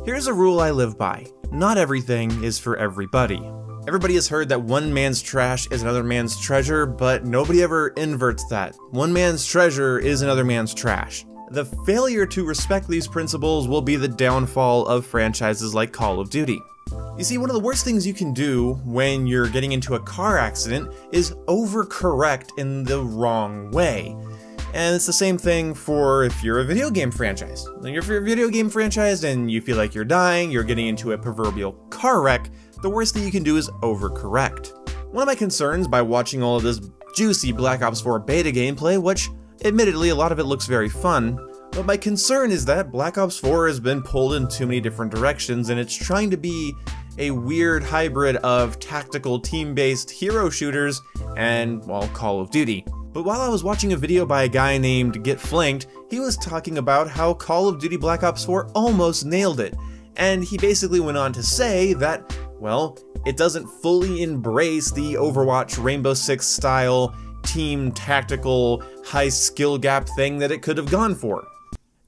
Here's a rule I live by. Not everything is for everybody. Everybody has heard that one man's trash is another man's treasure, but nobody ever inverts that. One man's treasure is another man's trash. The failure to respect these principles will be the downfall of franchises like Call of Duty. You see, one of the worst things you can do when you're getting into a car accident is overcorrect in the wrong way. And it's the same thing for if you're a video game franchise. If you're a video game franchise and you feel like you're dying, you're getting into a proverbial car wreck, the worst thing you can do is overcorrect. One of my concerns by watching all of this juicy Black Ops 4 beta gameplay, which admittedly a lot of it looks very fun, but my concern is that Black Ops 4 has been pulled in too many different directions and it's trying to be a weird hybrid of tactical team-based hero shooters and, well, Call of Duty. But while I was watching a video by a guy named Get Flanked, he was talking about how Call of Duty Black Ops 4 almost nailed it. And he basically went on to say that, well, it doesn't fully embrace the Overwatch Rainbow Six style team tactical high skill gap thing that it could have gone for.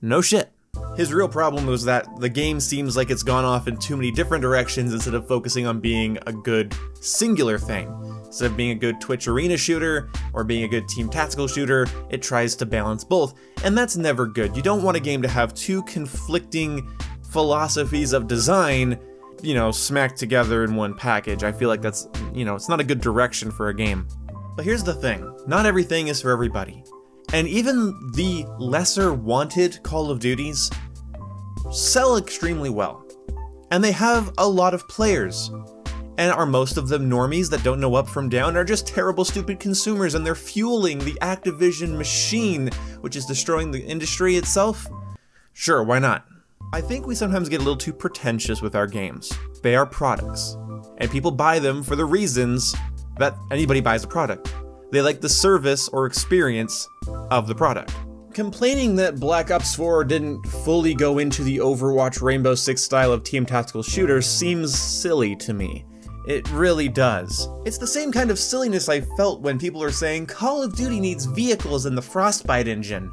No shit. His real problem was that the game seems like it's gone off in too many different directions instead of focusing on being a good singular thing. Instead of being a good Twitch arena shooter or being a good team tactical shooter, it tries to balance both, and that's never good. You don't want a game to have two conflicting philosophies of design, you know, smacked together in one package. I feel like that's, you know, it's not a good direction for a game. But here's the thing, not everything is for everybody. And even the lesser wanted Call of Duties sell extremely well. And they have a lot of players. And are most of them normies that don't know up from down, are just terrible stupid consumers and they're fueling the Activision machine, which is destroying the industry itself? Sure, why not? I think we sometimes get a little too pretentious with our games. They are products. And people buy them for the reasons that anybody buys a product. They like the service or experience of the product. Complaining that Black Ops 4 didn't fully go into the Overwatch Rainbow Six style of team tactical shooter seems silly to me. It really does. It's the same kind of silliness I felt when people are saying Call of Duty needs vehicles in the Frostbite engine.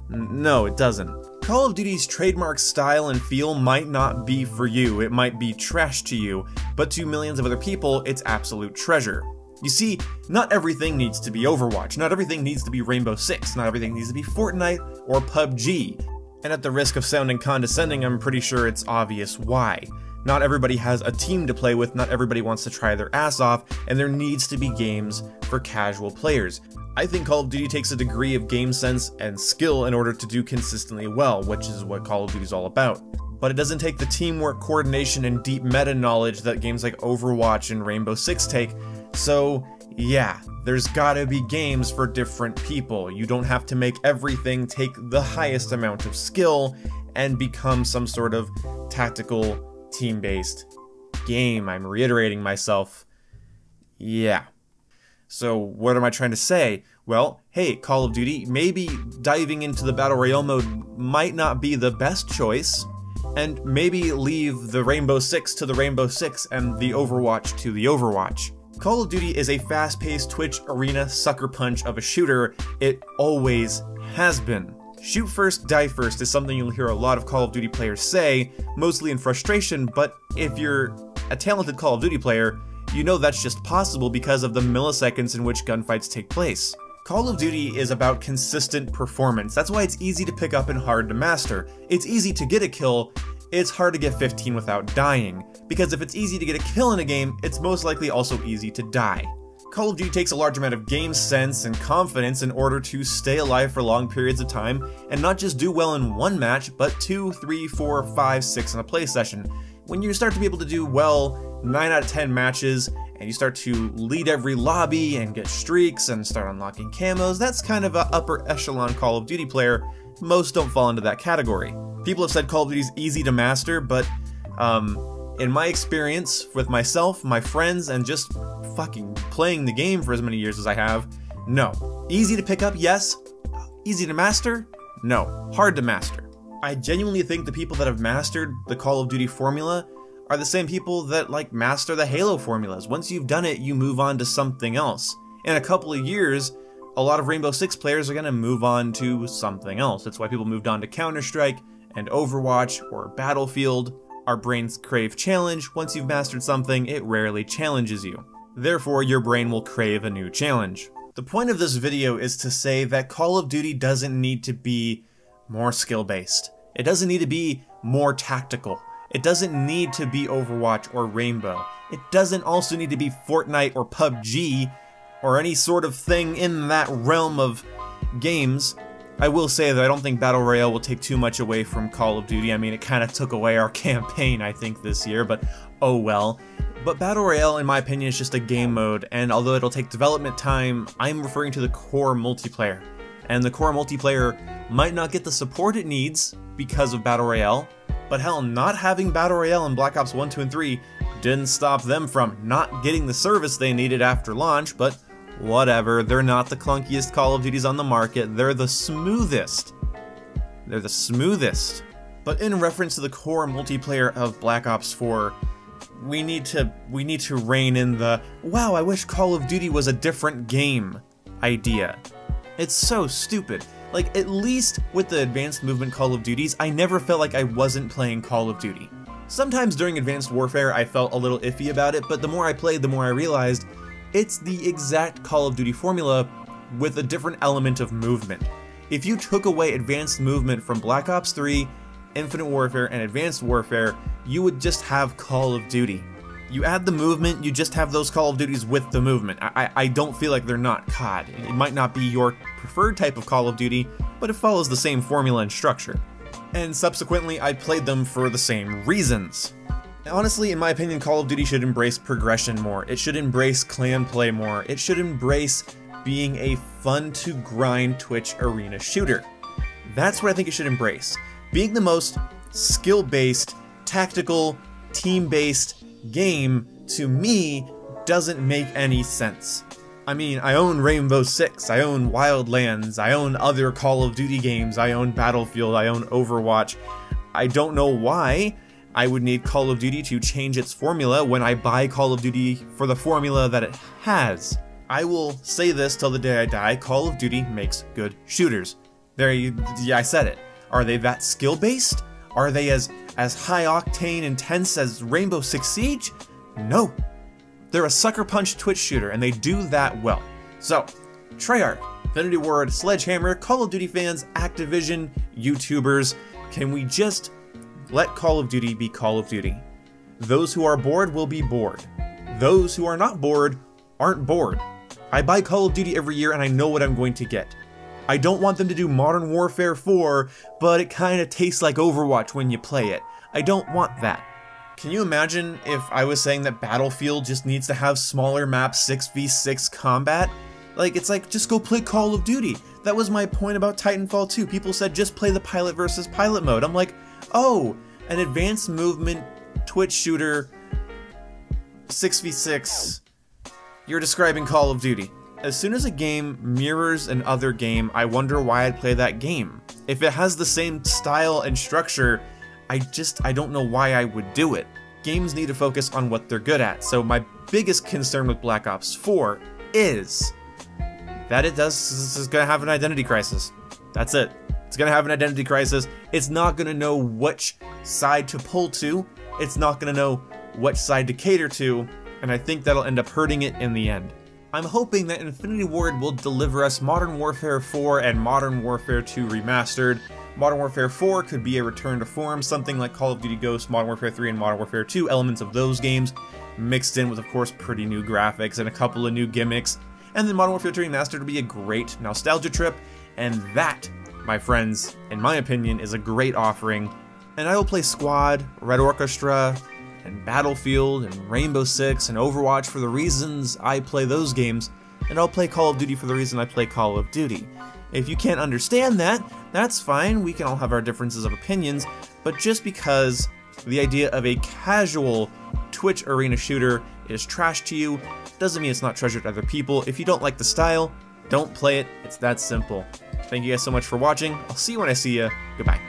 No, it doesn't. Call of Duty's trademark style and feel might not be for you, it might be trash to you, but to millions of other people, it's absolute treasure. You see, not everything needs to be Overwatch, not everything needs to be Rainbow Six, not everything needs to be Fortnite or PUBG. And at the risk of sounding condescending, I'm pretty sure it's obvious why. Not everybody has a team to play with, not everybody wants to try their ass off, and there needs to be games for casual players. I think Call of Duty takes a degree of game sense and skill in order to do consistently well, which is what Call of Duty is all about. But it doesn't take the teamwork, coordination, and deep meta knowledge that games like Overwatch and Rainbow Six take. So yeah, there's gotta be games for different people. You don't have to make everything take the highest amount of skill and become some sort of tactical, team-based game. I'm reiterating myself. Yeah. So what am I trying to say? Well, hey, Call of Duty, maybe diving into the Battle Royale mode might not be the best choice, and maybe leave the Rainbow Six to the Rainbow Six and the Overwatch to the Overwatch. Call of Duty is a fast-paced Twitch arena sucker punch of a shooter. It always has been. Shoot first, die first is something you'll hear a lot of Call of Duty players say, mostly in frustration, but if you're a talented Call of Duty player, you know that's just possible because of the milliseconds in which gunfights take place. Call of Duty is about consistent performance. That's why it's easy to pick up and hard to master. It's easy to get a kill, it's hard to get 15 without dying. Because if it's easy to get a kill in a game, it's most likely also easy to die. Call of Duty takes a large amount of game sense and confidence in order to stay alive for long periods of time, and not just do well in one match, but 2, 3, 4, 5, 6 in a play session. When you start to be able to do well 9 out of 10 matches, and you start to lead every lobby and get streaks and start unlocking camos, that's kind of an upper echelon Call of Duty player. Most don't fall into that category. People have said Call of Duty is easy to master, but in my experience with myself, my friends, and just fucking playing the game for as many years as I have, no. Easy to pick up, yes. Easy to master? No. Hard to master. I genuinely think the people that have mastered the Call of Duty formula are the same people that like master the Halo formulas. Once you've done it, you move on to something else. In a couple of years, a lot of Rainbow Six players are going to move on to something else. That's why people moved on to Counter-Strike and Overwatch or Battlefield. Our brains crave challenge. Once you've mastered something, it rarely challenges you. Therefore, your brain will crave a new challenge. The point of this video is to say that Call of Duty doesn't need to be more skill-based. It doesn't need to be more tactical. It doesn't need to be Overwatch or Rainbow. It doesn't also need to be Fortnite or PUBG or any sort of thing in that realm of games. I will say that I don't think Battle Royale will take too much away from Call of Duty. I mean, it kind of took away our campaign, I think, this year, but oh well. But Battle Royale, in my opinion, is just a game mode, and although it'll take development time, I'm referring to the core multiplayer. And the core multiplayer might not get the support it needs because of Battle Royale, but hell, not having Battle Royale in Black Ops 1, 2, and 3 didn't stop them from not getting the service they needed after launch, but whatever, they're not the clunkiest Call of Duties on the market, they're the smoothest. They're the smoothest. But in reference to the core multiplayer of Black Ops 4, we need to rein in the, wow, I wish Call of Duty was a different game idea. It's so stupid. Like, at least with the Advanced Movement Call of Duties, I never felt like I wasn't playing Call of Duty. Sometimes during Advanced Warfare, I felt a little iffy about it, but the more I played, the more I realized it's the exact Call of Duty formula with a different element of movement. If you took away Advanced Movement from Black Ops 3, Infinite Warfare, and Advanced Warfare, you would just have Call of Duty. You add the movement, you just have those Call of Duties with the movement. I don't feel like they're not COD. It might not be your preferred type of Call of Duty, but it follows the same formula and structure. And subsequently, I played them for the same reasons. Honestly, in my opinion, Call of Duty should embrace progression more. It should embrace clan play more. It should embrace being a fun-to-grind Twitch arena shooter. That's what I think it should embrace. Being the most skill-based, tactical, team-based game, to me, doesn't make any sense. I mean, I own Rainbow Six, I own Wildlands, I own other Call of Duty games, I own Battlefield, I own Overwatch. I don't know why I would need Call of Duty to change its formula when I buy Call of Duty for the formula that it has. I will say this till the day I die, Call of Duty makes good shooters. Yeah, I said it. Are they that skill-based? Are they as high-octane intense as Rainbow Six Siege? No. They're a sucker punch Twitch shooter, and they do that well. So, Treyarch, Infinity Ward, Sledgehammer, Call of Duty fans, Activision, YouTubers, can we just let Call of Duty be Call of Duty? Those who are bored will be bored. Those who are not bored aren't bored. I buy Call of Duty every year and I know what I'm going to get. I don't want them to do Modern Warfare 4, but it kinda tastes like Overwatch when you play it. I don't want that. Can you imagine if I was saying that Battlefield just needs to have smaller maps, 6v6 combat? Like, it's like, just go play Call of Duty. That was my point about Titanfall 2. People said, just play the pilot versus pilot mode. I'm like, oh, an advanced movement Twitch shooter, 6v6, you're describing Call of Duty. As soon as a game mirrors another game, I wonder why I'd play that game. If it has the same style and structure, I don't know why I would do it. Games need to focus on what they're good at, so my biggest concern with Black Ops 4 is that is gonna have an identity crisis. That's it. It's gonna have an identity crisis. It's not gonna know which side to pull to. It's not gonna know which side to cater to, and I think that'll end up hurting it in the end. I'm hoping that Infinity Ward will deliver us Modern Warfare 4 and Modern Warfare 2 remastered. Modern Warfare 4 could be a return to form, something like Call of Duty Ghosts, Modern Warfare 3, and Modern Warfare 2, elements of those games, mixed in with, of course, pretty new graphics and a couple of new gimmicks. And then Modern Warfare 2 Remastered would be a great nostalgia trip, and that, my friends, in my opinion, is a great offering. And I will play Squad, Red Orchestra, and Battlefield, and Rainbow Six, and Overwatch for the reasons I play those games, and I'll play Call of Duty for the reason I play Call of Duty. If you can't understand that, that's fine, we can all have our differences of opinions, but just because the idea of a casual Twitch arena shooter is trash to you, doesn't mean it's not treasured to other people. If you don't like the style, don't play it, it's that simple. Thank you guys so much for watching, I'll see you when I see you, goodbye.